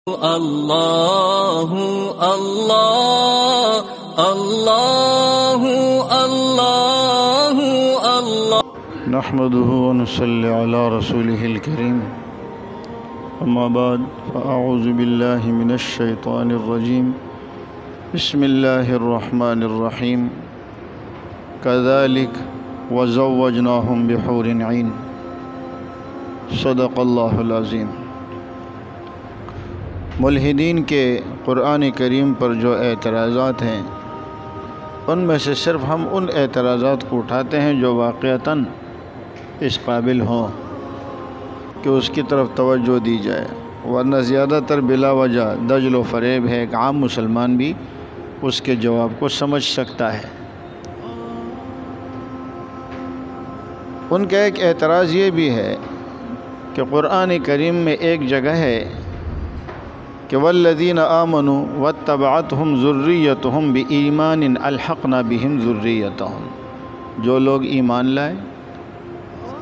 اللہ اللہ اللہ اللہ اللہ نحمده ونصلي على رسوله الكريم اما بعد فاعوذ بالله من الشيطان الرجيم بسم الله الرحمن الرحيم كذلك وزوجناهم بحور عين صدق الله العظيم۔ ملحدین کے قرآن کریم پر جو اعتراضات ہیں ان میں سے صرف ہم ان اعتراضات کو اٹھاتے ہیں جو واقعتاً اس قابل ہوں کہ اس کی طرف توجہ دی جائے، ورنہ زیادہ تر بلا وجہ دجل و فریب ہے۔ ایک عام مسلمان بھی اس کے جواب کو سمجھ سکتا ہے۔ ان کا ایک اعتراض یہ بھی ہے کہ قرآن کریم میں ایک جگہ ہے کہ والذین آمنوا واتبعتہم ذریتہم بایمان الحقنا بہم ذریتہم، جو لوگ ایمان لائے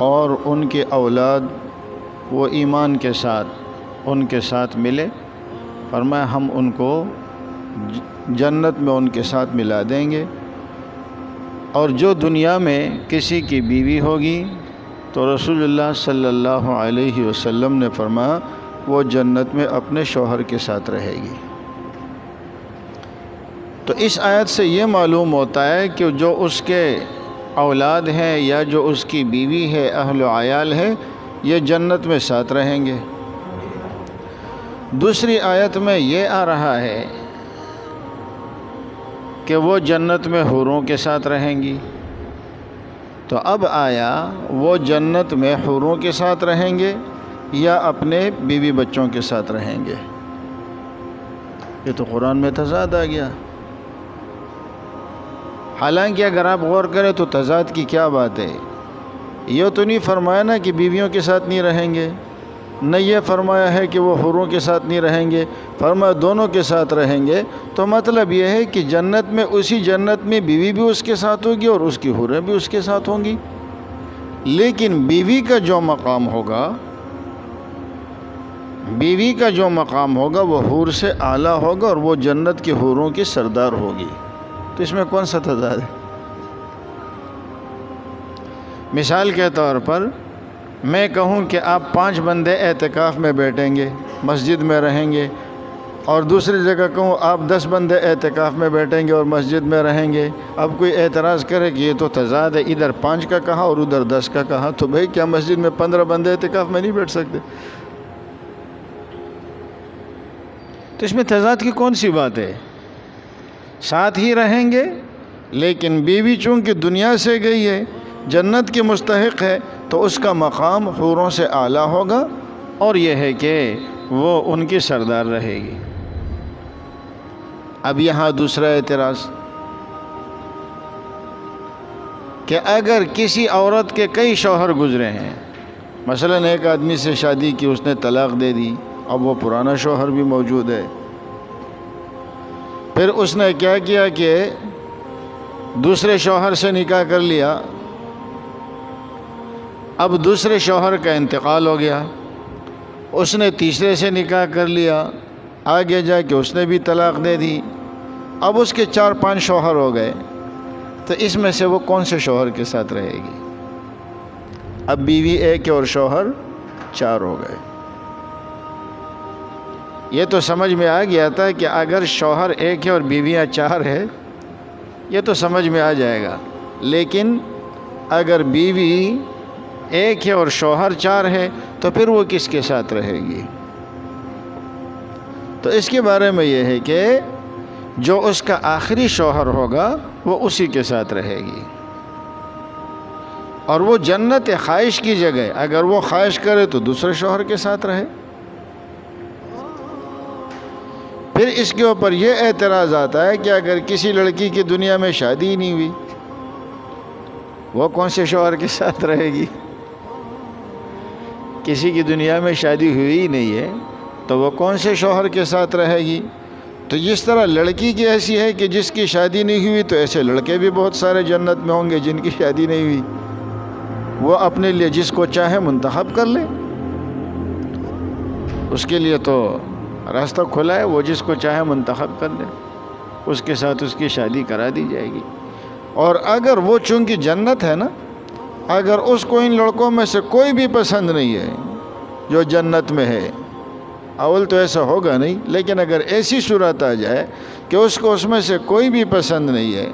اور ان کے اولاد وہ ایمان کے ساتھ ان کے ساتھ ملے، فرمایا ہم ان کو جنت میں ان کے ساتھ ملا دیں گے۔ اور جو دنیا میں کسی کی بیوی ہوگی تو رسول اللہ صلی اللہ علیہ وسلم نے فرمایا وہ جنت میں اپنے شوہر کے ساتھ رہے گی۔ تو اس آیت سے یہ معلوم ہوتا ہے کہ جو اس کے اولاد ہیں یا جو اس کی بیوی ہے، اہل و عیال ہے، یہ جنت میں ساتھ رہیں گے۔ دوسری آیت میں یہ آ رہا ہے کہ وہ جنت میں حوروں کے ساتھ رہیں گی۔ تو اب آیا وہ جنت میں حوروں کے ساتھ رہیں گے یا اپنے بیوی بچوں کے ساتھ رہیں گے؟ یہ تو قرآن میں تضاد آ گیا۔ حالانکہ اگر آپ غور کریں تو تضاد کی کیا بات ہے؟ یہ تو نہیں فرمایا نا کہ بیویوں کے ساتھ نہیں رہیں گے، نہ یہ فرمایا ہے کہ وہ حوروں کے ساتھ نہیں رہیں گے، فرمایا دونوں کے ساتھ رہیں گے۔ تو مطلب یہ ہے کہ جنت میں، اسی جنت میں بیوی بھی اس کے ساتھ ہوگی اور اس کی حوریں بھی اس کے ساتھ ہوں گی۔ لیکن بیوی کا جو مقام ہوگا، بیوی کا جو مقام ہوگا وہ حور سے اعلیٰ ہوگا اور وہ جنت کی حوروں کی سردار ہوگی۔ تو اس میں کون سا تضاد ہے؟ مثال کے طور پر میں کہوں کہ آپ 5 بندے اعتکاف میں بیٹھیں گے، مسجد میں رہیں گے، اور دوسری جگہ کہوں آپ 10 بندے اعتکاف میں بیٹھیں گے اور مسجد میں رہیں گے۔ اب کوئی اعتراض کرے کہ یہ تو تضاد ہے، ادھر 5 کا کہا اور ادھر 10 کا کہا، تو بھئی کیا مسجد میں 15 بندے اعتکاف میں نہیں بیٹھ سکتے؟ تو اس میں تضاد کی کون سی بات ہے؟ ساتھ ہی رہیں گے، لیکن بیوی چونکہ دنیا سے گئی ہے، جنت کی مستحق ہے، تو اس کا مقام حوروں سے اعلیٰ ہوگا، اور یہ ہے کہ وہ ان کی سردار رہے گی۔ اب یہاں دوسرا اعتراض کہ اگر کسی عورت کے کئی شوہر گزرے ہیں، مثلا ایک آدمی سے شادی کی، اس نے طلاق دے دی، اب وہ پرانا شوہر بھی موجود ہے، پھر اس نے کیا کیا کہ دوسرے شوہر سے نکاح کر لیا، اب دوسرے شوہر کا انتقال ہو گیا، اس نے تیسرے سے نکاح کر لیا، آگے جا کے اس نے بھی طلاق دے دی، اب اس کے 4-5 شوہر ہو گئے، تو اس میں سے وہ کون سے شوہر کے ساتھ رہے گی؟ اب بیوی 1 اور شوہر 4 ہو گئے۔ یہ تو سمجھ میں آ گیا تھا کہ اگر شوہر 1 ہے اور بیویاں 4 ہے، یہ تو سمجھ میں آ جائے گا، لیکن اگر بیوی 1 ہے اور شوہر 4 ہے تو پھر وہ کس کے ساتھ رہے گی؟ تو اس کے بارے میں یہ ہے کہ جو اس کا آخری شوہر ہوگا وہ اسی کے ساتھ رہے گی، اور وہ جنت خواہش کی جگہ اگر وہ خواہش کرے تو دوسرے شوہر کے ساتھ رہے۔ پھر اس کے اوپر یہ اعتراض آتا ہے کہ اگر کسی لڑکی کی دنیا میں شادی ہی نہیں ہوئی، وہ کون سے شوہر کے ساتھ رہے گی؟ کسی کی دنیا میں شادی ہوئی ہی نہیں ہے تو وہ کون سے شوہر کے ساتھ رہے گی؟ تو جس طرح لڑکی کی ایسی ہے کہ جس کی شادی نہیں ہوئی، تو ایسے لڑکے بھی بہت سارے جنت میں ہوں گے جن کی شادی نہیں ہوئی، وہ اپنے لیے جس کو چاہے منتخب کر لے۔ اس کے لیے تو راستہ کھلا ہے، وہ جس کو چاہے منتخب کر دے، اس کے ساتھ اس کی شادی کرا دی جائے گی۔ اور اگر وہ چونکہ جنت ہے نا، اگر اس کو ان لڑکوں میں سے کوئی بھی پسند نہیں ہے جو جنت میں ہے، اول تو ایسا ہوگا نہیں، لیکن اگر ایسی صورت آ جائے کہ اس کو اس میں سے کوئی بھی پسند نہیں ہے،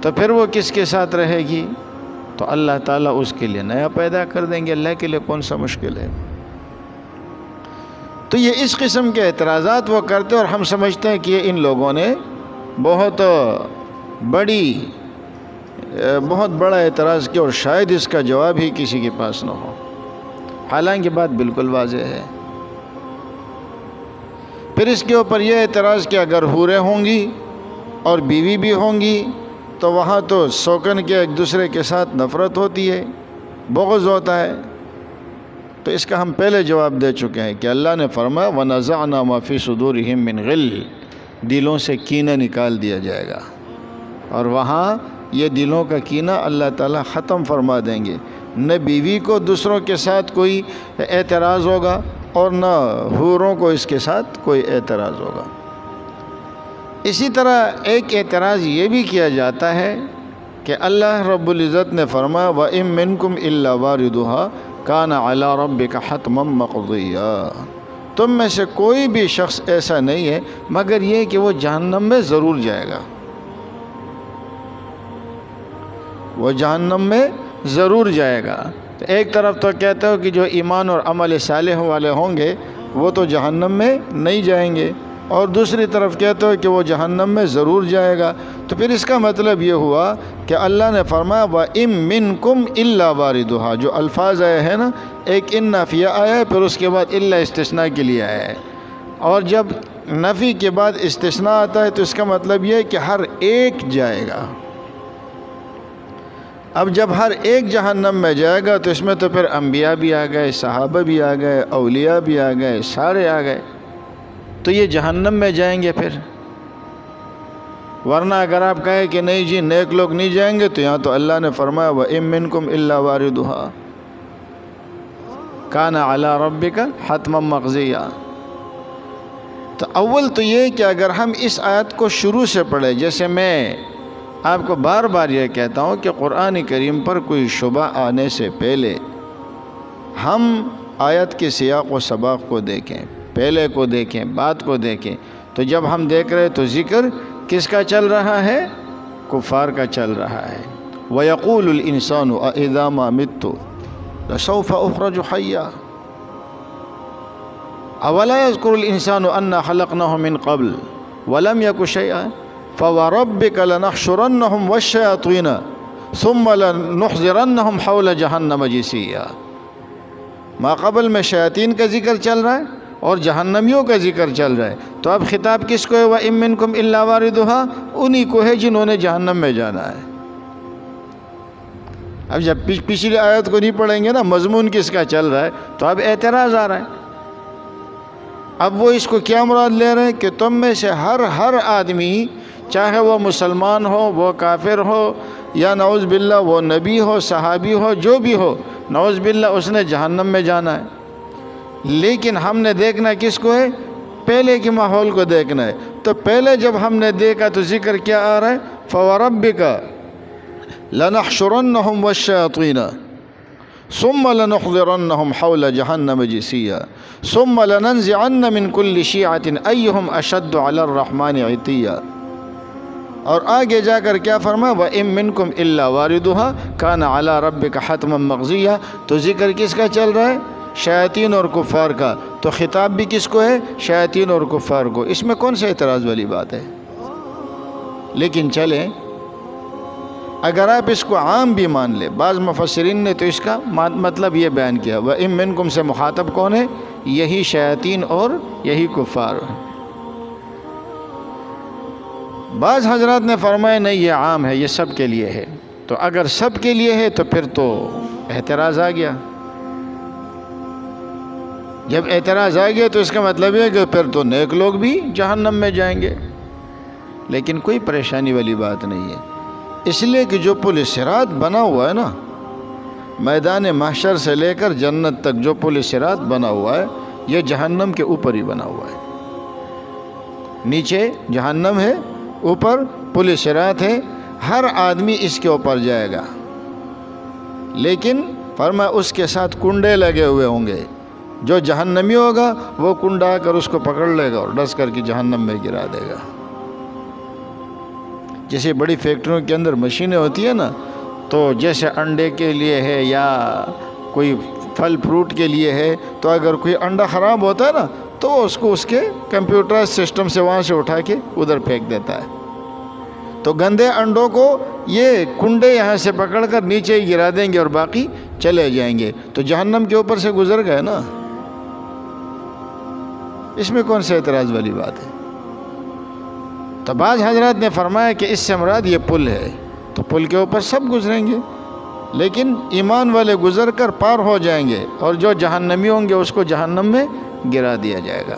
تو پھر وہ کس کے ساتھ رہے گی؟ تو اللہ تعالیٰ اس کے لیے نیا پیدا کر دیں گے۔ اللہ کے لیے کون سا مشکل ہے؟ تو یہ اس قسم کے اعتراضات وہ کرتے اور ہم سمجھتے ہیں کہ یہ ان لوگوں نے بہت بڑا اعتراض کیا اور شاید اس کا جواب ہی کسی کے پاس نہ ہو، حالانکہ بات بالکل واضح ہے۔ پھر اس کے اوپر یہ اعتراض کہ اگر حوریں ہوں گی اور بیوی بھی ہوں گی تو وہاں تو سوکن کے ایک دوسرے کے ساتھ نفرت ہوتی ہے، بغض ہوتا ہے۔ تو اس کا ہم پہلے جواب دے چکے ہیں کہ اللہ نے فرمایا وَنَزَعْنَا مَا فِي صُدُورِهِم مِّن غِلٍّ، دلوں سے کینہ نکال دیا جائے گا، اور وہاں یہ دلوں کا کینہ اللہ تعالیٰ ختم فرما دیں گے۔ نہ بیوی کو دوسروں کے ساتھ کوئی اعتراض ہوگا اور نہ حوروں کو اس کے ساتھ کوئی اعتراض ہوگا۔ اسی طرح ایک اعتراض یہ بھی کیا جاتا ہے کہ اللہ رب العزت نے فرمایا وَإِن مِّنكُمْ إِلَّا وَارِدُهَا كَانَ عَلَىٰ رَبِّكَ حَتْمًا مَّقْضِيًّا، تم میں سے کوئی بھی شخص ایسا نہیں ہے مگر یہ کہ وہ جہنم میں ضرور جائے گا، وہ جہنم میں ضرور جائے گا۔ ایک طرف تو کہتے ہو کہ جو ایمان اور عمل صالح والے ہوں گے وہ تو جہنم میں نہیں جائیں گے، اور دوسری طرف کہتے ہو کہ وہ جہنم میں ضرور جائے گا۔ تو پھر اس کا مطلب یہ ہوا کہ اللہ نے فرمایا وَإِن مِّنكُمْ إِلَّا وَارِدُهَا، جو الفاظ آئے ہیں نا، ایک ان نافیہ آیا ہے، پھر اس کے بعد الا استثناء کے لیے آیا ہے، اور جب نفی کے بعد استثناء آتا ہے تو اس کا مطلب یہ ہے کہ ہر ایک جائے گا۔ اب جب ہر ایک جہنم میں جائے گا تو اس میں تو پھر انبیاء بھی آ گئے، صحابہ بھی آ گئے، اولیاء بھی آ گئے، سارے آ گئے، تو یہ جہنم میں جائیں گے پھر۔ ورنہ اگر آپ کہیں کہ نہیں جی نیک لوگ نہیں جائیں گے، تو یہاں تو اللہ نے فرمایا وَإِن مِّنكُمْ إِلَّا وَارِدُهَا كَانَ عَلَىٰ رَبِّكَ حَتْمًا مَّقْضِيًّا۔ تو اول تو یہ کہ اگر ہم اس آیت کو شروع سے پڑھیں، جیسے میں آپ کو بار بار یہ کہتا ہوں کہ قرآن کریم پر کوئی شبہ آنے سے پہلے ہم آیت کے سیاق و سباق کو دیکھیں، پہلے کو دیکھیں، بات کو دیکھیں۔ تو جب ہم دیکھ رہے تو ذکر کس کا چل رہا ہے؟ کفار کا چل رہا ہے۔ وَيَقُولُ الْإِنسَانُ أَإِذَا مَا مِتُّ لَسَوْفَ أُخْرَجُ حَيًّا أَوَلَا يَذْكُرُ الْإِنسَانُ أَنَّا خَلَقْنَاهُ مِنْ قَبْلُ وَلَمْ يَكُ شَيْئًا فَوَرَبِّكَ لَنَحْشُرَنَّهُمْ وَالشَّيَاطِينَ ثُمَّ لَنُحْضِرَنَّهُمْ حَوْلَ جَهَنَّمَ جِثِيًّا۔ ما قبل میں شیاطین کا ذکر چل رہا ہے اور جہنمیوں کا ذکر چل رہا ہے، تو اب خطاب کس کو ہے؟ وَإِن مِّنكُمْ إِلَّا وَارِدُهَا، انہی کو ہے جنہوں نے جہنم میں جانا ہے۔ اب جب پچھلی آیت کو نہیں پڑھیں گے نا، مضمون کس کا چل رہا ہے، تو اب اعتراض آ رہا ہے۔ اب وہ اس کو کیا مراد لے رہے ہیں کہ تم میں سے ہر آدمی، چاہے وہ مسلمان ہو، وہ کافر ہو، یا نعوذ باللہ وہ نبی ہو، صحابی ہو، جو بھی ہو، نعوذ باللہ اس نے جہنم میں جانا ہے۔ لیکن ہم نے دیکھنا کس کو ہے؟ پہلے کے ماحول کو دیکھنا ہے۔ تو پہلے جب ہم نے دیکھا تو ذکر کیا آ رہا ہے؟ فَوَرَبِّكَ لَنَحْشُرَنَّهُمْ وَالشَّيَاطِينَ ثُمَّ لَنُحْضِرَنَّهُمْ حَوْلَ جَهَنَّمَ جِثِيًّا ثُمَّ لَنَنزِعَنَّ مِنْ كُلِّ شِيعَةٍ أَيُّهُمْ أَشَدُّ عَلَى الرَّحْمَنِ عِتِيًّا۔ اور آگے جا کر کیا فرمایا؟ وَإِن مِّنكُمْ إِلَّا وَارِدُهَا كَانَ عَلَىٰ رَبِّكَ حَتْمًا مَّقْضِيًّا۔ تو ذکر کس کا چل رہا ہے؟ شیاطین اور کفار کا۔ تو خطاب بھی کس کو ہے؟ شیاطین اور کفار کو۔ اس میں کون سے اعتراض والی بات ہے؟ لیکن چلیں، اگر آپ اس کو عام بھی مان لیں، بعض مفسرین نے تو اس کا مطلب یہ بیان کیا وَإِن مِّنكُم سے مخاطب کون ہے؟ یہی شیاطین اور یہی کفار۔ بعض حضرات نے فرمایا نہیں یہ عام ہے، یہ سب کے لیے ہے۔ تو اگر سب کے لیے ہے تو پھر تو اعتراض آ گیا۔ جب اعتراض آ گیا تو اس کا مطلب ہے کہ پھر تو نیک لوگ بھی جہنم میں جائیں گے۔ لیکن کوئی پریشانی والی بات نہیں ہے، اس لیے کہ جو پل صراط بنا ہوا ہے نا، میدان محشر سے لے کر جنت تک جو پل صراط بنا ہوا ہے، یہ جہنم کے اوپر ہی بنا ہوا ہے۔ نیچے جہنم ہے، اوپر پل صراط ہے، ہر آدمی اس کے اوپر جائے گا، لیکن فرمایا اس کے ساتھ کنڈے لگے ہوئے ہوں گے۔ جو جہنمی ہوگا وہ کنڈا آ کر اس کو پکڑ لے گا اور ڈس کر کے جہنم میں گرا دے گا۔ جیسے بڑی فیکٹریوں کے اندر مشینیں ہوتی ہیں نا، تو جیسے انڈے کے لیے ہے یا کوئی پھل فروٹ کے لیے ہے، تو اگر کوئی انڈا خراب ہوتا ہے نا تو اس کو اس کے کمپیوٹر سسٹم سے وہاں سے اٹھا کے ادھر پھینک دیتا ہے۔ تو گندے انڈوں کو یہ کنڈے یہاں سے پکڑ کر نیچے ہی گرا دیں گے اور باقی چلے جائیں گے، تو جہنم کے اوپر سے گزر گئے نا، اس میں کون سے اعتراض والی بات ہے؟ تو بعض حضرات نے فرمایا کہ اس سے مراد یہ پل ہے، تو پل کے اوپر سب گزریں گے، لیکن ایمان والے گزر کر پار ہو جائیں گے، اور جو جہنمی ہوں گے اس کو جہنم میں گرا دیا جائے گا۔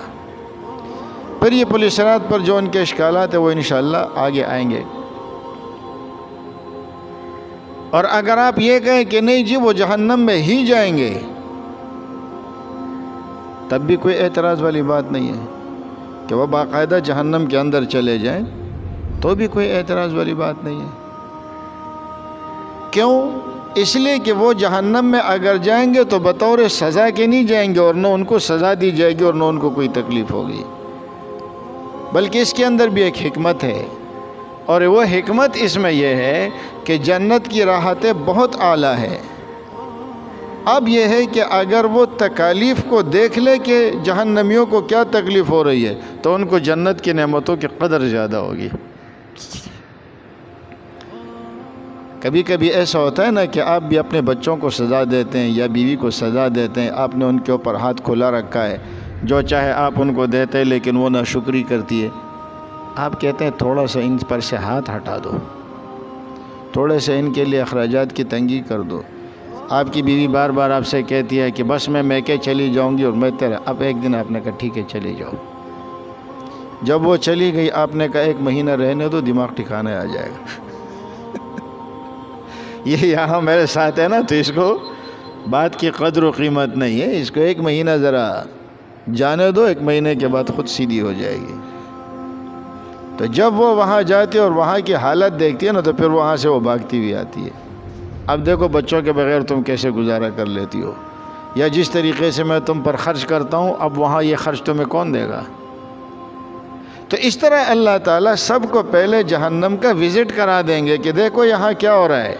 پھر یہ پل صراط پر جو ان کے اشکالات ہیں وہ انشاءاللہ آگے آئیں گے۔ اور اگر آپ یہ کہیں کہ نہیں جی وہ جہنم میں ہی جائیں گے، تب بھی کوئی اعتراض والی بات نہیں ہے کہ وہ باقاعدہ جہنم کے اندر چلے جائیں، تو بھی کوئی اعتراض والی بات نہیں ہے۔ کیوں؟ اس لیے کہ وہ جہنم میں اگر جائیں گے تو بطور سزا کے نہیں جائیں گے، اور نہ ان کو سزا دی جائے گی اور نہ ان کو کوئی تکلیف ہوگی، بلکہ اس کے اندر بھی ایک حکمت ہے، اور وہ حکمت اس میں یہ ہے کہ جنت کی راحتیں بہت اعلیٰ ہے۔ اب یہ ہے کہ اگر وہ تکالیف کو دیکھ لے کہ جہنمیوں کو کیا تکلیف ہو رہی ہے، تو ان کو جنت کی نعمتوں کی قدر زیادہ ہوگی۔ کبھی کبھی ایسا ہوتا ہے نا کہ آپ بھی اپنے بچوں کو سزا دیتے ہیں یا بیوی کو سزا دیتے ہیں، آپ نے ان کے اوپر ہاتھ کھلا رکھا ہے، جو چاہے آپ ان کو دیتے ہیں، لیکن وہ ناشکری کرتی ہے۔ آپ کہتے ہیں تھوڑا سا ان پر سے ہاتھ ہٹا دو، تھوڑے سے ان کے لیے اخراجات کی تنگی کر دو۔ آپ کی بیوی بار بار آپ سے کہتی ہے کہ بس میں میکے چلی جاؤں گی اور میں تیرا، اب ایک دن آپ نے کہا ٹھیک ہے چلی جاؤ۔ جب وہ چلی گئی آپ نے کہا ایک مہینہ رہنے دو، دماغ ٹھکانے آ جائے گا۔ یہ یہاں میرے ساتھ ہے نا، تو اس کو بات کی قدر و قیمت نہیں ہے، اس کو ایک مہینہ ذرا جانے دو، ایک مہینے کے بعد خود سیدھی ہو جائے گی۔ تو جب وہ وہاں جاتی ہے اور وہاں کی حالت دیکھتی ہے نا، تو پھر وہاں سے وہ بھاگتی ہوئی آتی ہے۔ اب دیکھو بچوں کے بغیر تم کیسے گزارا کر لیتی ہو، یا جس طریقے سے میں تم پر خرچ کرتا ہوں، اب وہاں یہ خرچ تمہیں کون دے گا؟ تو اس طرح اللہ تعالیٰ سب کو پہلے جہنم کا وزٹ کرا دیں گے کہ دیکھو یہاں کیا ہو رہا ہے،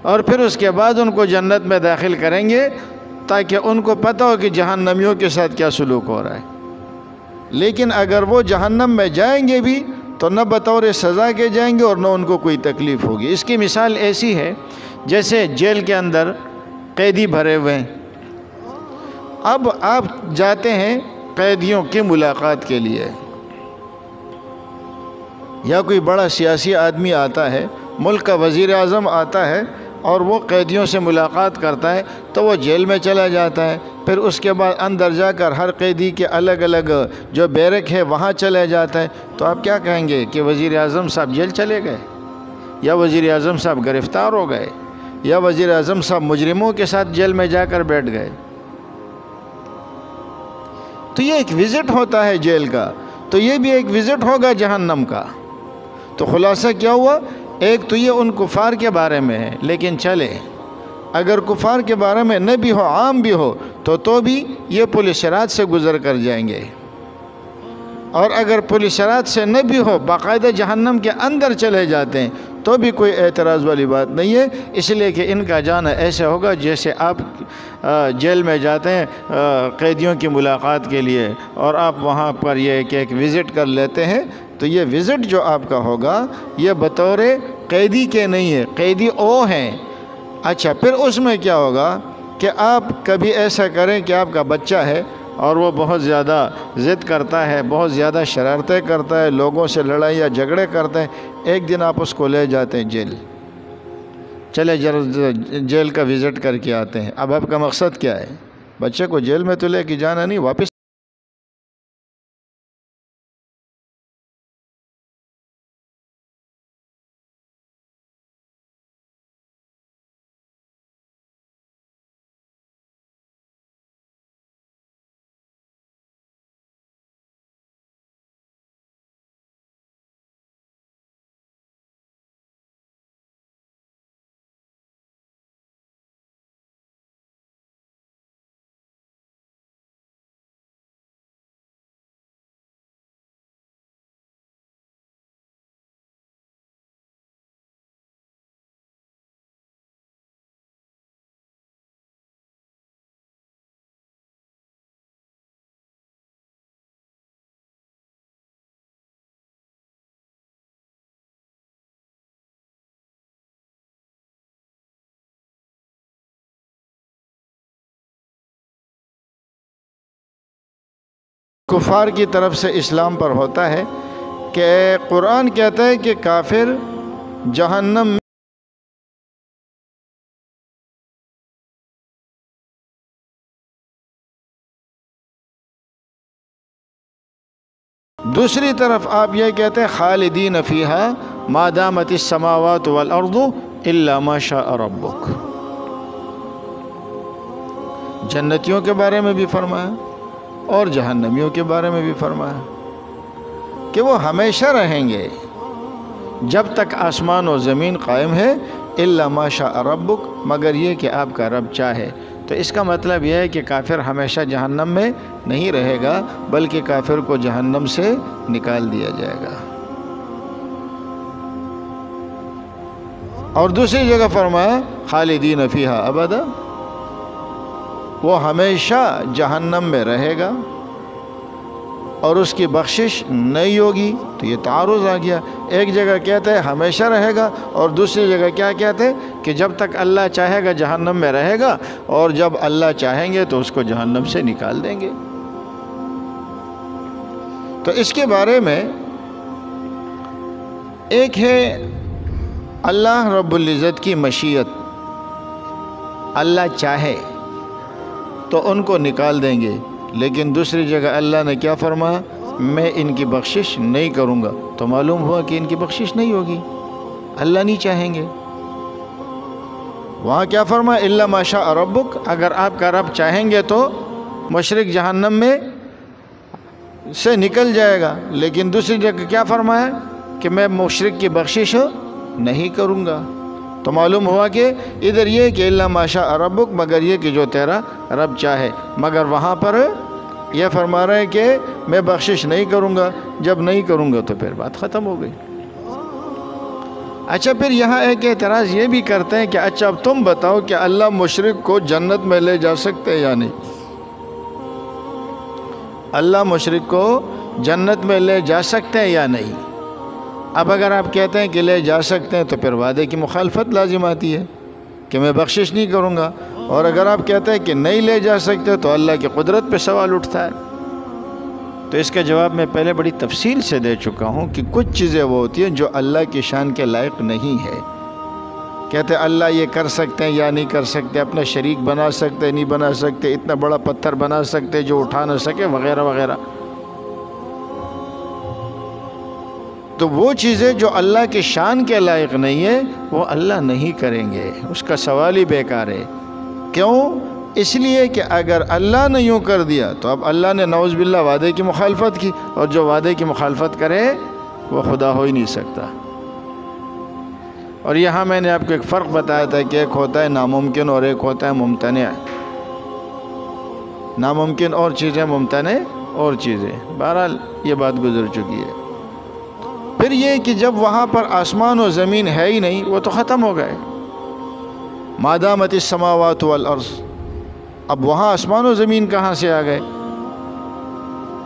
اور پھر اس کے بعد ان کو جنت میں داخل کریں گے تاکہ ان کو پتہ ہو کہ جہنمیوں کے ساتھ کیا سلوک ہو رہا ہے۔ لیکن اگر وہ جہنم میں جائیں گے بھی تو نہ بطور سزا کے جائیں گے اور نہ ان کو کوئی تکلیف ہوگی۔ اس کی مثال ایسی ہے جیسے جیل کے اندر قیدی بھرے ہوئے ہیں، اب آپ جاتے ہیں قیدیوں کی ملاقات کے لیے، یا کوئی بڑا سیاسی آدمی آتا ہے، ملک کا وزیر اعظم آتا ہے اور وہ قیدیوں سے ملاقات کرتا ہے، تو وہ جیل میں چلا جاتا ہے، پھر اس کے بعد اندر جا کر ہر قیدی کے الگ الگ جو بیرک ہے وہاں چلے جاتا ہے، تو آپ کیا کہیں گے کہ وزیر اعظم صاحب جیل چلے گئے، یا وزیر اعظم صاحب گرفتار ہو گئے، یا وزیر اعظم صاحب مجرموں کے ساتھ جیل میں جا کر بیٹھ گئے؟ تو یہ ایک وزٹ ہوتا ہے جیل کا، تو یہ بھی ایک وزٹ ہوگا جہنم کا۔ تو خلاصہ کیا ہوا؟ ایک تو یہ ان کفار کے بارے میں ہے، لیکن چلے اگر کفار کے بارے میں نہ بھی ہو، عام بھی ہو، تو بھی یہ پل صراط سے گزر کر جائیں گے، اور اگر پل صراط سے نہ بھی ہو، باقاعدہ جہنم کے اندر چلے جاتے ہیں، تو بھی کوئی اعتراض والی بات نہیں ہے، اس لیے کہ ان کا جانا ایسے ہوگا جیسے آپ جیل میں جاتے ہیں قیدیوں کی ملاقات کے لیے، اور آپ وہاں پر یہ کہ ایک وزٹ کر لیتے ہیں، تو یہ وزٹ جو آپ کا ہوگا یہ بطور قیدی کے نہیں ہے، قیدی او ہیں۔ اچھا، پھر اس میں کیا ہوگا کہ آپ کبھی ایسا کریں کہ آپ کا بچہ ہے اور وہ بہت زیادہ ضد کرتا ہے، بہت زیادہ شرارتیں کرتا ہے، لوگوں سے لڑائی یا جھگڑے کرتے ہیں، ایک دن آپ اس کو لے جاتے ہیں جیل، چلے جیل کا وزٹ کر کے آتے ہیں۔ اب آپ کا مقصد کیا ہے؟ بچے کو جیل میں تو لے کے جانا نہیں، واپس کفار کی طرف سے اسلام پر ہوتا ہے کہ قرآن کہتا ہے کہ کافر جہنم میں دوسری طرف آپ یہ کہتے ہیں خالدین فیہا ما دامت السماوات والارض الا ما شاء ربک. جنتیوں کے بارے میں بھی فرمایا اور جہنمیوں کے بارے میں بھی فرمایا کہ وہ ہمیشہ رہیں گے جب تک آسمان و زمین قائم ہے، الا ما شاء ربک، مگر یہ کہ آپ کا رب چاہے. تو اس کا مطلب یہ ہے کہ کافر ہمیشہ جہنم میں نہیں رہے گا، بلکہ کافر کو جہنم سے نکال دیا جائے گا. اور دوسری جگہ فرمایا خالدین فیہا ابدا، وہ ہمیشہ جہنم میں رہے گا اور اس کی بخشش نہیں ہوگی. تو یہ تعارض آ گیا. ایک جگہ کہتے ہیں ہمیشہ رہے گا اور دوسری جگہ کیا کہتے ہیں کہ جب تک اللہ چاہے گا جہنم میں رہے گا، اور جب اللہ چاہیں گے تو اس کو جہنم سے نکال دیں گے. تو اس کے بارے میں ایک ہے اللہ رب العزت کی مشیت، اللہ چاہے تو ان کو نکال دیں گے، لیکن دوسری جگہ اللہ نے کیا فرمایا؟ میں ان کی بخشش نہیں کروں گا. تو معلوم ہوا کہ ان کی بخشش نہیں ہوگی، اللہ نہیں چاہیں گے. وہاں کیا فرمایا؟ الا ما شاء ربک، اگر آپ کا رب چاہیں گے تو مشرک جہنم میں سے نکل جائے گا. لیکن دوسری جگہ کیا فرمایا کہ میں مشرک کی بخشش نہیں کروں گا. تو معلوم ہوا کہ ادھر یہ کہ الا ما شاء ربک، مگر یہ کہ جو تیرا رب چاہے. مگر وہاں پر یہ فرما رہے ہیں کہ میں بخشش نہیں کروں گا. جب نہیں کروں گا تو پھر بات ختم ہو گئی. اچھا، پھر یہاں ایک اعتراض یہ بھی کرتے ہیں کہ اچھا اب تم بتاؤ کہ اللہ مشرک کو جنت میں لے جا سکتے ہیں یا نہیں؟ اللہ مشرک کو جنت میں لے جا سکتے ہیں یا نہیں؟ اب اگر آپ کہتے ہیں کہ لے جا سکتے ہیں تو پھر وعدے کی مخالفت لازم آتی ہے کہ میں بخشش نہیں کروں گا. اور اگر آپ کہتے ہیں کہ نہیں لے جا سکتے تو اللہ کی قدرت پہ سوال اٹھتا ہے. تو اس کا جواب میں پہلے بڑی تفصیل سے دے چکا ہوں کہ کچھ چیزیں وہ ہوتی ہیں جو اللہ کی شان کے لائق نہیں ہے. کہتے ہیں اللہ یہ کر سکتے ہیں یا نہیں کر سکتے، اپنا شریک بنا سکتے نہیں بنا سکتے، اتنا بڑا پتھر بنا سکتے جو اٹھا نہ سکے، وغیرہ وغیرہ. تو وہ چیزیں جو اللہ کی شان کے لائق نہیں ہے وہ اللہ نہیں کریں گے، اس کا سوال ہی بیکار ہے. کیوں؟ اس لیے کہ اگر اللہ نے یوں کر دیا تو اب اللہ نے نعوذ باللہ وعدے کی مخالفت کی، اور جو وعدے کی مخالفت کرے وہ خدا ہو ہی نہیں سکتا. اور یہاں میں نے آپ کو ایک فرق بتایا تھا کہ ایک ہوتا ہے ناممکن اور ایک ہوتا ہے ممتنع. ناممکن اور چیزیں، ممتنع اور چیزیں. بہرحال یہ بات گزر چکی ہے. پھر یہ کہ جب وہاں پر آسمان و زمین ہے ہی نہیں، وہ تو ختم ہو گئے. ما دامت السماوات والارض، اب وہاں آسمان و زمین کہاں سے آ گئے؟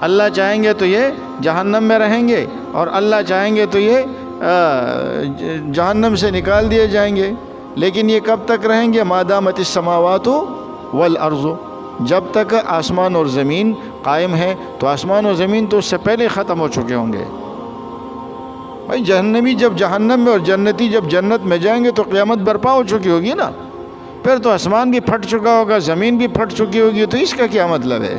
اللہ چاہیں گے تو یہ جہنم میں رہیں گے، اور اللہ چاہیں گے تو یہ جہنم سے نکال دیے جائیں گے. لیکن یہ کب تک رہیں گے؟ ما دامت السماوات والارض، جب تک آسمان اور زمین قائم ہے. تو آسمان و زمین تو اس سے پہلے ختم ہو چکے ہوں گے. بھائی جہنمی جب جہنم میں اور جنتی جب جنت میں جائیں گے تو قیامت برپا ہو چکی ہوگی نا. پھر تو آسمان بھی پھٹ چکا ہوگا، زمین بھی پھٹ چکی ہوگی. تو اس کا کیا مطلب ہے؟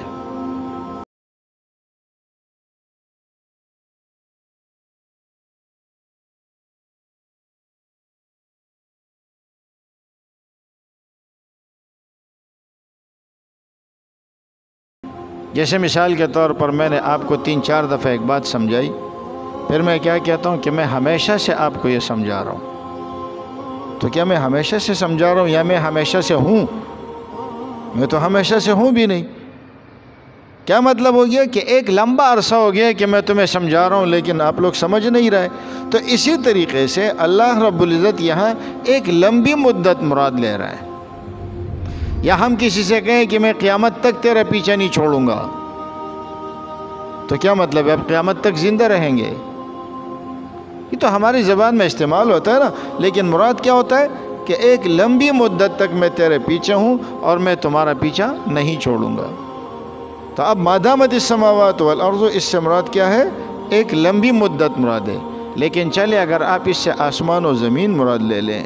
جیسے مثال کے طور پر میں نے آپ کو 3-4 دفعہ ایک بات سمجھائی، پھر میں کیا کہتا ہوں کہ میں ہمیشہ سے آپ کو یہ سمجھا رہا ہوں. تو کیا میں ہمیشہ سے سمجھا رہا ہوں یا میں ہمیشہ سے ہوں؟ میں تو ہمیشہ سے ہوں بھی نہیں. کیا مطلب ہو گیا کہ ایک لمبا عرصہ ہو گیا کہ میں تمہیں سمجھا رہا ہوں لیکن آپ لوگ سمجھ نہیں رہے. تو اسی طریقے سے اللہ رب العزت یہاں ایک لمبی مدت مراد لے رہا ہے. یا ہم کسی سے کہیں کہ میں قیامت تک تیرا پیچھا نہیں چھوڑوں گا، تو کیا مطلب ہے؟ اب قیامت تک زندہ رہیں گے؟ یہ تو ہماری زبان میں استعمال ہوتا ہے نا، لیکن مراد کیا ہوتا ہے کہ ایک لمبی مدت تک میں تیرے پیچھے ہوں اور میں تمہارا پیچھا نہیں چھوڑوں گا. تو اب مادامت السماوات والارض اس سے مراد کیا ہے؟ ایک لمبی مدت مراد ہے، لیکن چلے اگر آپ اس سے آسمان و زمین مراد لے لیں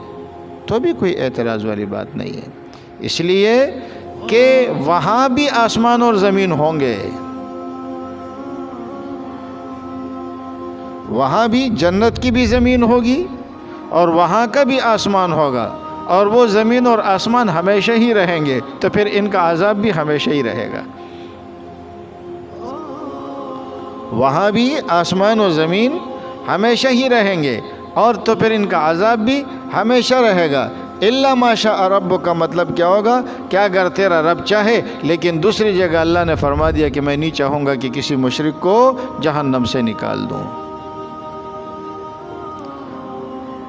تو بھی کوئی اعتراض والی بات نہیں ہے، اس لیے کہ وہاں بھی آسمان اور زمین ہوں گے، وہاں بھی جنت کی بھی زمین ہوگی اور وہاں کا بھی آسمان ہوگا، اور وہ زمین اور آسمان ہمیشہ ہی رہیں گے، تو پھر ان کا عذاب بھی ہمیشہ ہی رہے گا۔ وہاں بھی آسمان و زمین ہمیشہ ہی رہیں گے اور تو پھر ان کا عذاب بھی ہمیشہ رہے گا۔ الا ما شاء ربک کا مطلب کیا ہوگا کہ اگر تیرا رب چاہے، لیکن دوسری جگہ اللہ نے فرما دیا کہ میں نہیں چاہوں گا کہ کسی مشرک کو جہنم سے نکال دوں۔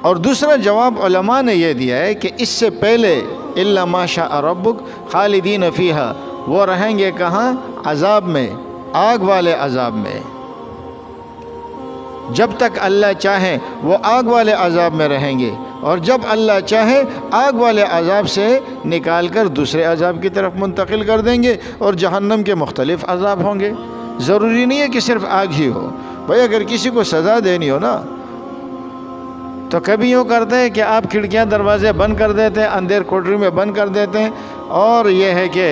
اور دوسرا جواب علماء نے یہ دیا ہے کہ اس سے پہلے الا ما شاء ربک خالدین فیہا، وہ رہیں گے کہاں؟ عذاب میں، آگ والے عذاب میں۔ جب تک اللہ چاہے وہ آگ والے عذاب میں رہیں گے، اور جب اللہ چاہے آگ والے عذاب سے نکال کر دوسرے عذاب کی طرف منتقل کر دیں گے، اور جہنم کے مختلف عذاب ہوں گے۔ ضروری نہیں ہے کہ صرف آگ ہی ہو، بھائی اگر کسی کو سزا دینی ہو نا تو کبھی یوں کرتے ہیں کہ آپ کھڑکیاں دروازے بند کر دیتے ہیں، اندھیر کوٹری میں بند کر دیتے ہیں، اور یہ ہے کہ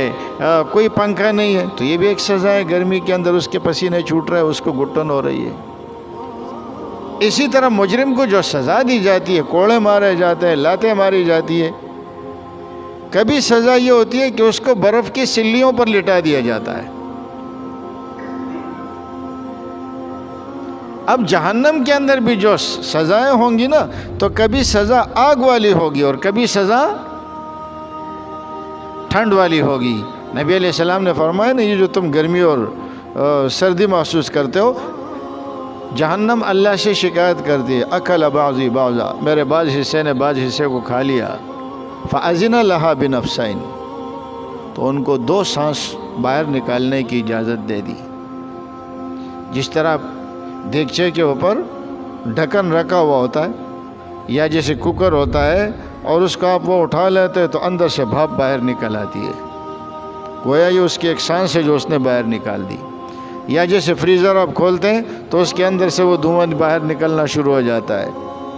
کوئی پنکھا نہیں ہے تو یہ بھی ایک سزا ہے، گرمی کے اندر اس کے پسینے چھوٹ رہے ہیں، اس کو گھٹن ہو رہی ہے۔ اسی طرح مجرم کو جو سزا دی جاتی ہے، کوڑے مارے جاتے ہیں، لاتیں ماری جاتی ہے، کبھی سزا یہ ہوتی ہے کہ اس کو برف کی سلیوں پر لٹا دیا جاتا ہے۔ اب جہنم کے اندر بھی جو سزائیں ہوں گی نا، تو کبھی سزا آگ والی ہوگی اور کبھی سزا ٹھنڈ والی ہوگی۔ نبی علیہ السلام نے فرمایا نا، یہ جو تم گرمی اور سردی محسوس کرتے ہو، جہنم اللہ سے شکایت کرتی ہے، اکل بعضی بعضا، میرے بعض حصے نے بعض حصے کو کھا لیا، فاذن لها بنفسین، تو ان کو 2 سانس باہر نکالنے کی اجازت دے دی۔ جس طرح دیگچے کے اوپر ڈھکن رکھا ہوا ہوتا ہے، یا جیسے کوکر ہوتا ہے اور اس کو آپ وہ اٹھا لیتے ہیں تو اندر سے بھاپ باہر نکل آتی ہے، گویا یہ اس کی ایک سانس ہے جو اس نے باہر نکال دی۔ یا جیسے فریزر آپ کھولتے ہیں تو اس کے اندر سے وہ دھواں باہر نکلنا شروع ہو جاتا ہے،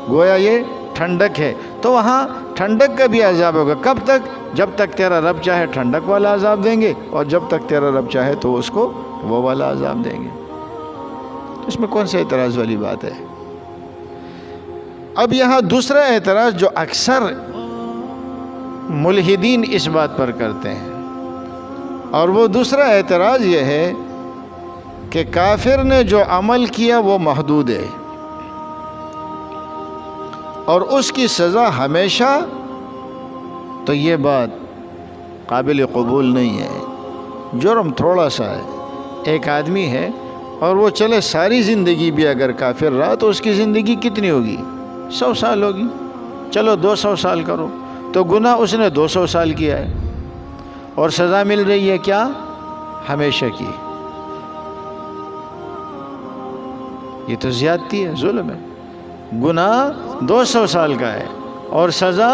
گویا یہ ٹھنڈک ہے۔ تو وہاں ٹھنڈک کا بھی عذاب ہوگا، کب تک؟ جب تک تیرا رب چاہے ٹھنڈک والا عذاب دیں گے، اور جب تک تیرا رب چاہے تو اس کو وہ والا عذاب دیں گے۔ اس میں کون سے اعتراض والی بات ہے؟ اب یہاں دوسرا اعتراض جو اکثر ملحدین اس بات پر کرتے ہیں، اور وہ دوسرا اعتراض یہ ہے کہ کافر نے جو عمل کیا وہ محدود ہے اور اس کی سزا ہمیشہ، تو یہ بات قابل قبول نہیں ہے۔ جرم تھوڑا سا ہے، ایک آدمی ہے اور وہ چلے ساری زندگی بھی اگر کافر رہا تو اس کی زندگی کتنی ہوگی؟ 100 سال ہوگی، چلو 200 سال کرو، تو گناہ اس نے 200 سال کیا ہے اور سزا مل رہی ہے کیا؟ ہمیشہ کی۔ یہ تو زیادتی ہے، ظلم ہے۔ گناہ 200 سال کا ہے اور سزا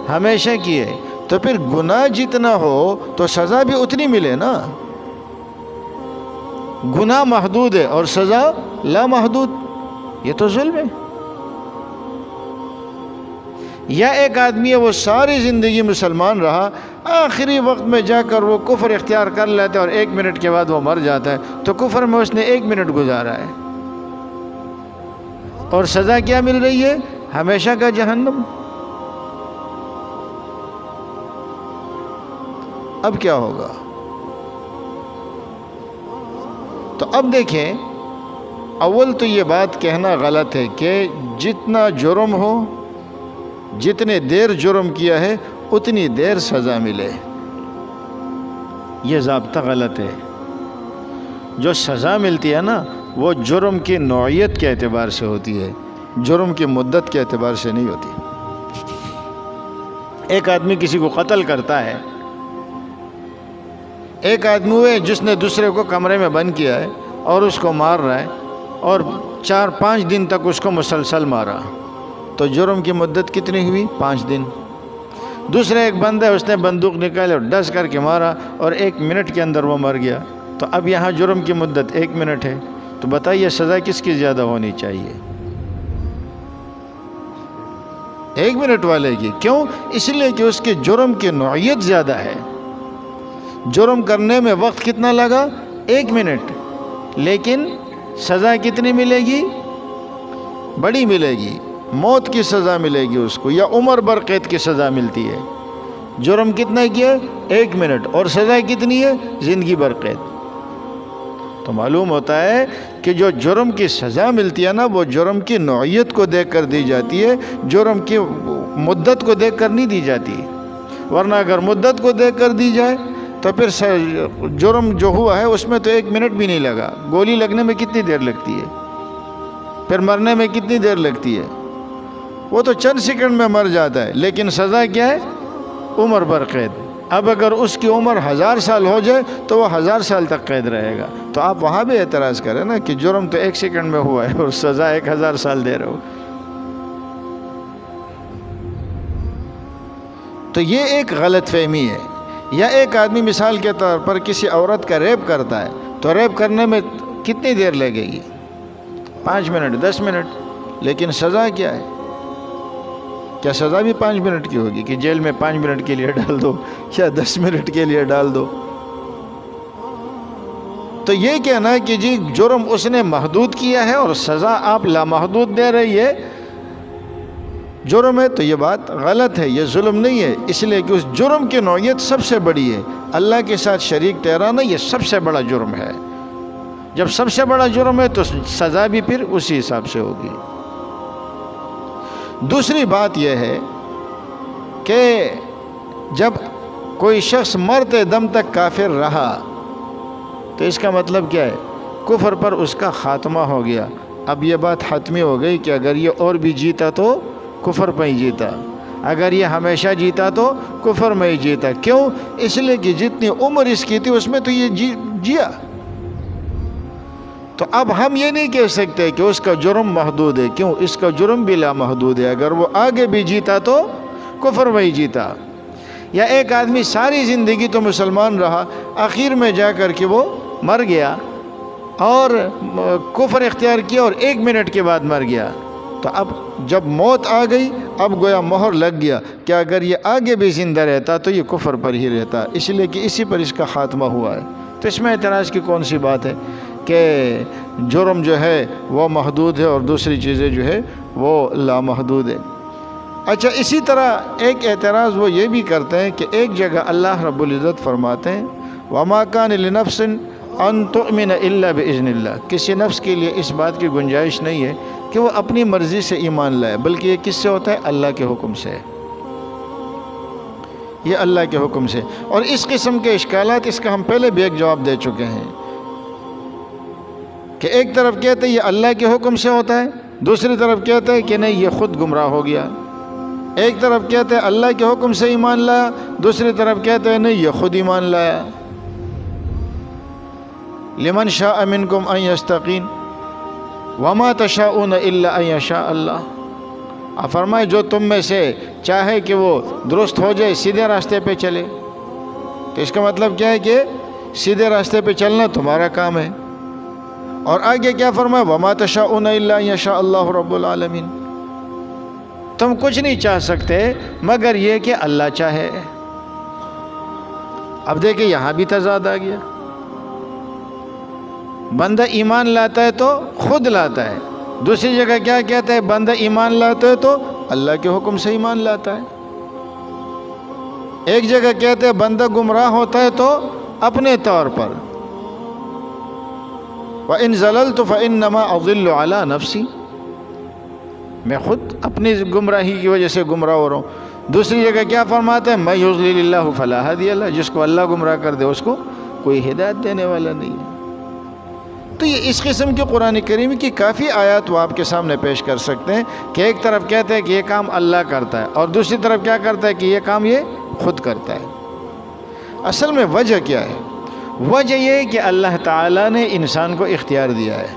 ہمیشہ کی ہے، تو پھر گناہ جتنا ہو تو سزا بھی اتنی ملے نا۔ گناہ محدود ہے اور سزا لا محدود، یہ تو ظلم ہے۔ یا ایک آدمی ہے وہ ساری زندگی مسلمان رہا، آخری وقت میں جا کر وہ کفر اختیار کر لیتا ہے اور 1 منٹ کے بعد وہ مر جاتا ہے، تو کفر میں اس نے 1 منٹ گزارا ہے اور سزا کیا مل رہی ہے؟ ہمیشہ کا جہنم۔ اب کیا ہوگا؟ تو اب دیکھیں، اول تو یہ بات کہنا غلط ہے کہ جتنا جرم ہو، جتنے دیر جرم کیا ہے اتنی دیر سزا ملے، یہ ضابطہ غلط ہے۔ جو سزا ملتی ہے نا وہ جرم کی نوعیت کے اعتبار سے ہوتی ہے، جرم کی مدت کے اعتبار سے نہیں ہوتی۔ ایک آدمی کسی کو قتل کرتا ہے، ایک آدمی ہوئے جس نے دوسرے کو کمرے میں بند کیا ہے اور اس کو مار رہا ہے اور 4-5 دن تک اس کو مسلسل مارا، تو جرم کی مدت کتنی ہوئی؟ 5 دن۔ دوسرے ایک بندہ ہے، اس نے بندوق نکالی اور ڈس کر کے مارا اور 1 منٹ کے اندر وہ مر گیا، تو اب یہاں جرم کی مدت 1 منٹ ہے، تو بتائیے سزا کس کی زیادہ ہونی چاہیے؟ 1 منٹ والے کی۔ کیوں؟ اس لیے کہ اس کے جرم کی نوعیت زیادہ ہے۔ جرم کرنے میں وقت کتنا لگا؟ 1 منٹ، لیکن سزا کتنی ملے گی؟ بڑی ملے گی، موت کی سزا ملے گی اس کو، یا عمر بھر قید کی سزا ملتی ہے۔ جرم کتنا کیا؟ 1 منٹ، اور سزا کتنی ہے؟ زندگی بھر قید۔ تو معلوم ہوتا ہے کہ جو جرم کی سزا ملتی ہے نا، وہ جرم کی نوعیت کو دیکھ کر دی جاتی ہے، جرم کی مدت کو دیکھ کر نہیں دی جاتی۔ ورنہ اگر مدت کو دیکھ کر دی جائے تو پھر جرم جو ہوا ہے اس میں تو 1 منٹ بھی نہیں لگا، گولی لگنے میں کتنی دیر لگتی ہے، پھر مرنے میں کتنی دیر لگتی ہے؟ وہ تو چند سیکنڈ میں مر جاتا ہے، لیکن سزا کیا ہے؟ عمر بھر قید۔ اب اگر اس کی عمر 1000 سال ہو جائے تو وہ 1000 سال تک قید رہے گا۔ تو آپ وہاں بھی اعتراض کریں نا کہ جرم تو 1 سیکنڈ میں ہوا ہے اور سزا 1000 سال دے رہے ہو۔ تو یہ ایک غلط فہمی ہے۔ یا ایک آدمی مثال کے طور پر کسی عورت کا ریپ کرتا ہے، تو ریپ کرنے میں کتنی دیر لگے گی؟ 5 منٹ، 10 منٹ، لیکن سزا کیا ہے؟ کیا سزا بھی 5 منٹ کی ہوگی کہ جیل میں 5 منٹ کے لیے ڈال دو یا 10 منٹ کے لیے ڈال دو؟ تو یہ کہنا کہ جی جرم اس نے محدود کیا ہے اور سزا آپ لامحدود دے رہی ہے، جرم ہے، تو یہ بات غلط ہے، یہ ظلم نہیں ہے، اس لیے کہ اس جرم کی نوعیت سب سے بڑی ہے۔ اللہ کے ساتھ شریک ٹھہرانا یہ سب سے بڑا جرم ہے۔ جب سب سے بڑا جرم ہے تو سزا بھی پھر اسی حساب سے ہوگی۔ دوسری بات یہ ہے کہ جب کوئی شخص مرتے دم تک کافر رہا تو اس کا مطلب کیا ہے؟ کفر پر اس کا خاتمہ ہو گیا۔ اب یہ بات حتمی ہو گئی کہ اگر یہ اور بھی جیتا تو کفر پہ ہی جیتا، اگر یہ ہمیشہ جیتا تو کفر میں ہی جیتا۔ کیوں؟ اس لیے کہ جتنی عمر اس کی تھی اس میں تو یہ جیا۔ تو اب ہم یہ نہیں کہہ سکتے کہ اس کا جرم محدود ہے۔ کیوں؟ اس کا جرم بھی لامحدود ہے، اگر وہ آگے بھی جیتا تو کفر میں ہی جیتا۔ یا ایک آدمی ساری زندگی تو مسلمان رہا، آخر میں جا کر کہ وہ مر گیا اور کفر اختیار کیا اور 1 منٹ کے بعد مر گیا، تو اب جب موت آ گئی اب گویا مہر لگ گیا کہ اگر یہ آگے بھی زندہ رہتا تو یہ کفر پر ہی رہتا، اس لیے کہ اسی پر اس کا خاتمہ ہوا ہے۔ تو اس میں اعتراض کی کون سی بات ہے کہ جرم جو ہے وہ محدود ہے اور دوسری چیزیں جو ہے وہ لامحدود ہے۔ اچھا، اسی طرح ایک اعتراض وہ یہ بھی کرتے ہیں کہ ایک جگہ اللہ رب العزت فرماتے ہیں وَمَا كَانَ لِنَفْسٍ أَن تُؤْمِنَ إِلَّا بِإِذْنِ اللَّهِ، کسی نفس کے لیے اس بات کی گنجائش نہیں ہے کہ وہ اپنی مرضی سے ایمان لائے، بلکہ یہ کس سے ہوتا ہے؟ اللہ کے حکم سے، یہ اللہ کے حکم سے۔ اور اس قسم کے اشکالات، اس کا ہم پہلے بھی ایک جواب دے چکے ہیں کہ ایک طرف کہتے ہیں یہ اللہ کے حکم سے ہوتا ہے، دوسری طرف کہتے ہیں کہ نہیں یہ خود گمراہ ہو گیا۔ ایک طرف کہتے ہیں اللہ کے حکم سے ایمان لایا، دوسری طرف کہتے ہیں نہیں یہ خود ایمان لایا۔ لمن شاء منکم ان یستقیم وما تشاءون الا ان یشاء اللہ۔ آپ فرمائے جو تم میں سے چاہے کہ وہ درست ہو جائے، سیدھے راستے پہ چلے، تو اس کا مطلب کیا ہے کہ سیدھے راستے پہ چلنا تمہارا کام ہے۔ اور آگے کیا فرمایا؟ وما تشاءون الا ان یشاء اللہ رب العالمین، تم کچھ نہیں چاہ سکتے مگر یہ کہ اللہ چاہے۔ اب دیکھیں یہاں بھی تضاد آ گیا، بندہ ایمان لاتا ہے تو خود لاتا ہے، دوسری جگہ کیا کہتا ہے؟ بندہ ایمان لاتا ہے تو اللہ کے حکم سے ایمان لاتا ہے۔ ایک جگہ کہتے ہیں بندہ گمراہ ہوتا ہے تو اپنے طور پر، وَإِن زَلَلْتُ فَإِنَّمَا أَضِلُّ عَلَى نَفْسِي، میں خود اپنی گمراہی کی وجہ سے گمراہ ہو رہا ہوں۔ دوسری جگہ کیا فرماتا ہے؟ مَن يُضْلِلِ اللَّهُ فَلَا هَادِيَ لَهُ، جس کو اللہ گمراہ کر دے اس کو کوئی ہدایت دینے والا نہیں ہے۔ تو یہ اس قسم کے قرآن کریم کی کافی آیات وہ آپ کے سامنے پیش کر سکتے ہیں کہ ایک طرف کہتے ہیں کہ یہ کام اللہ کرتا ہے اور دوسری طرف کیا کرتا ہے کہ یہ کام یہ خود کرتا ہے۔ اصل میں وجہ کیا ہے؟ وجہ یہ ہے کہ اللہ تعالیٰ نے انسان کو اختیار دیا ہے۔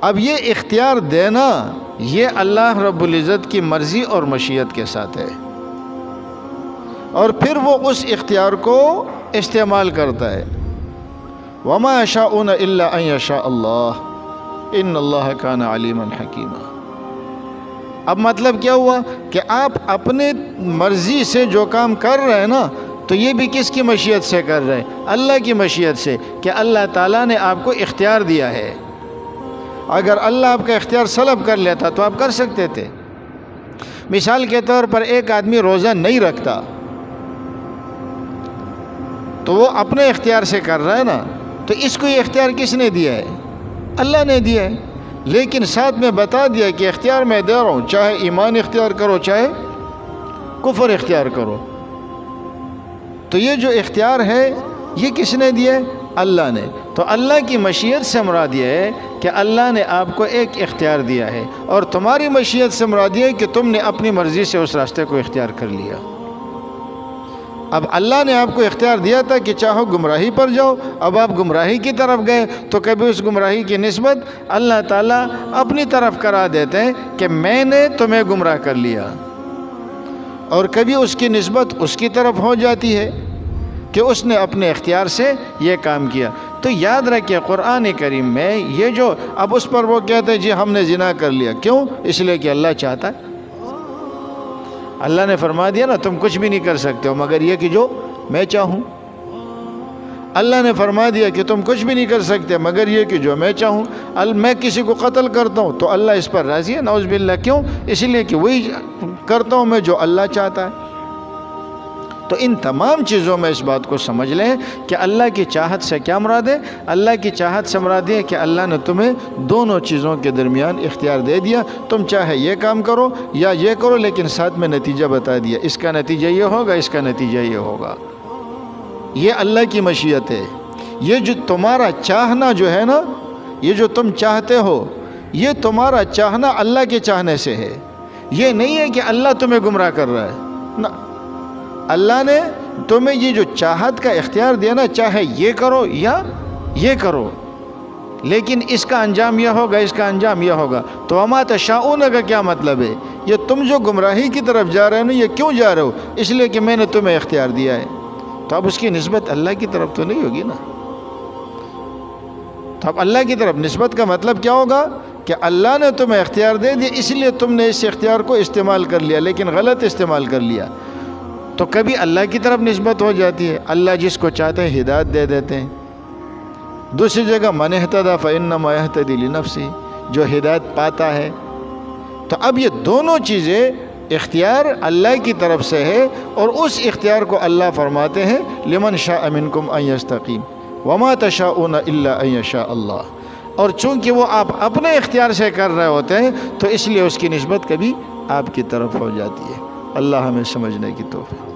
اب یہ اختیار دینا یہ اللہ رب العزت کی مرضی اور مشیت کے ساتھ ہے، اور پھر وہ اس اختیار کو استعمال کرتا ہے۔ وَمَا يَشَاءُونَ إِلَّا أَن يَشَاءَ اللَّهُ إِنَّ اللَّهَ كَانَ عَلِيمًا حَكِيمًا۔ اب مطلب کیا ہوا کہ آپ اپنے مرضی سے جو کام کر رہے ہیں نا، تو یہ بھی کس کی مشیت سے کر رہے ہیں؟ اللہ کی مشیت سے، کہ اللہ تعالیٰ نے آپ کو اختیار دیا ہے۔ اگر اللہ آپ کا اختیار سلب کر لیتا تو آپ کر سکتے تھے۔ مثال کے طور پر ایک آدمی روزہ نہیں رکھتا تو وہ اپنے اختیار سے کر رہا ہے نا، تو اس کو یہ اختیار کس نے دیا ہے؟ اللہ نے دیا ہے، لیکن ساتھ میں بتا دیا کہ اختیار میں دے رہا ہوں، چاہے ایمان اختیار کرو چاہے کفر اختیار کرو۔ تو یہ جو اختیار ہے یہ کس نے دیا ہے؟ اللہ نے۔ تو اللہ کی مشیت سے مراد یہ ہے کہ اللہ نے آپ کو ایک اختیار دیا ہے، اور تمہاری مشیت سے مراد یہ ہے کہ تم نے اپنی مرضی سے اس راستے کو اختیار کر لیا۔ اب اللہ نے آپ کو اختیار دیا تھا کہ چاہو گمراہی پر جاؤ، اب آپ گمراہی کی طرف گئے تو کبھی اس گمراہی کی نسبت اللہ تعالیٰ اپنی طرف کرا دیتے ہیں کہ میں نے تمہیں گمراہ کر لیا، اور کبھی اس کی نسبت اس کی طرف ہو جاتی ہے کہ اس نے اپنے اختیار سے یہ کام کیا۔ تو یاد رکھیں قرآن کریم میں یہ جو اب اس پر وہ کہتے ہیں جی ہم نے زنا کر لیا، کیوں؟ اس لیے کہ اللہ چاہتا ہے۔ اللہ نے فرما دیا نا تم کچھ بھی نہیں کر سکتے ہو مگر یہ کہ جو میں چاہوں۔ اللہ نے فرما دیا کہ تم کچھ بھی نہیں کر سکتے مگر یہ کہ جو میں چاہوں۔ میں کسی کو قتل کرتا ہوں تو اللہ اس پر راضی ہے، نعوذ باللہ، کیوں؟ اس لیے کہ وہی کرتا ہوں میں جو اللہ چاہتا ہے۔ تو ان تمام چیزوں میں اس بات کو سمجھ لیں کہ اللہ کی چاہت سے کیا مراد ہے؟ اللہ کی چاہت سے مراد ہے کہ اللہ نے تمہیں دونوں چیزوں کے درمیان اختیار دے دیا، تم چاہے یہ کام کرو یا یہ کرو، لیکن ساتھ میں نتیجہ بتا دیا، اس کا نتیجہ یہ ہوگا، اس کا نتیجہ یہ ہوگا۔ یہ اللہ کی مشیت ہے۔ یہ جو تمہارا چاہنا جو ہے نا، یہ جو تم چاہتے ہو، یہ تمہارا چاہنا اللہ کے چاہنے سے ہے۔ یہ نہیں ہے کہ اللہ تمہیں گمراہ کر رہا ہے، نہ، اللہ نے تمہیں یہ جو چاہت کا اختیار دیا نا، چاہے یہ کرو یا یہ کرو، لیکن اس کا انجام یہ ہوگا، اس کا انجام یہ ہوگا۔ تو وما تشاؤون کا کیا مطلب ہے؟ یہ تم جو گمراہی کی طرف جا رہے ہو نا، یہ کیوں جا رہے ہو؟ اس لیے کہ میں نے تمہیں اختیار دیا ہے۔ تو اب اس کی نسبت اللہ کی طرف تو نہیں ہوگی نا۔ تو اب اللہ کی طرف نسبت کا مطلب کیا ہوگا؟ کہ اللہ نے تمہیں اختیار دے دیا، اس لیے تم نے اس اختیار کو استعمال کر لیا، لیکن غلط استعمال کر لیا۔ تو کبھی اللہ کی طرف نسبت ہو جاتی ہے، اللہ جس کو چاہتے ہیں ہدایت دے دیتے ہیں۔ دوسری جگہ من اہتدی فانما یہتدی لنفسہ، جو ہدایت پاتا ہے۔ تو اب یہ دونوں چیزیں اختیار اللہ کی طرف سے ہے، اور اس اختیار کو اللہ فرماتے ہیں لمن شاء منکم ان یستقیم وما تشاؤون الا ان یشاء اللہ۔ اور چونکہ وہ آپ اپنے اختیار سے کر رہے ہوتے ہیں تو اس لیے اس کی نسبت کبھی آپ کی طرف ہو جاتی ہے۔ اللہ ہمیں سمجھنے کی توفیق۔